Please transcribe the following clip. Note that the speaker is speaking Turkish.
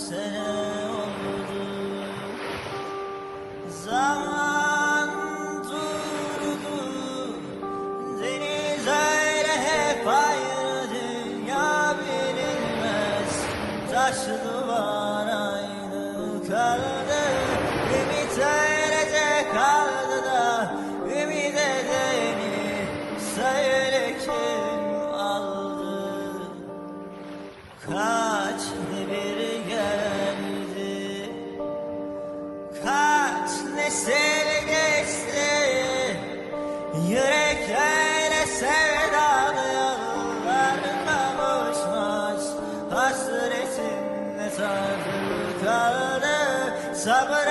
sene oldu. Zaman durdu, deniz öyle hep aynı, dünya bilinmez, taş duvar aynı kaldı. Ümit öylece kaldı da ümit edeni söyle kim aldı? Kaç devir geldi, kaç nesil geçti, yürek öyle sevdalı yollarına boşmaz, hasretin ne tadı kaldı, sabır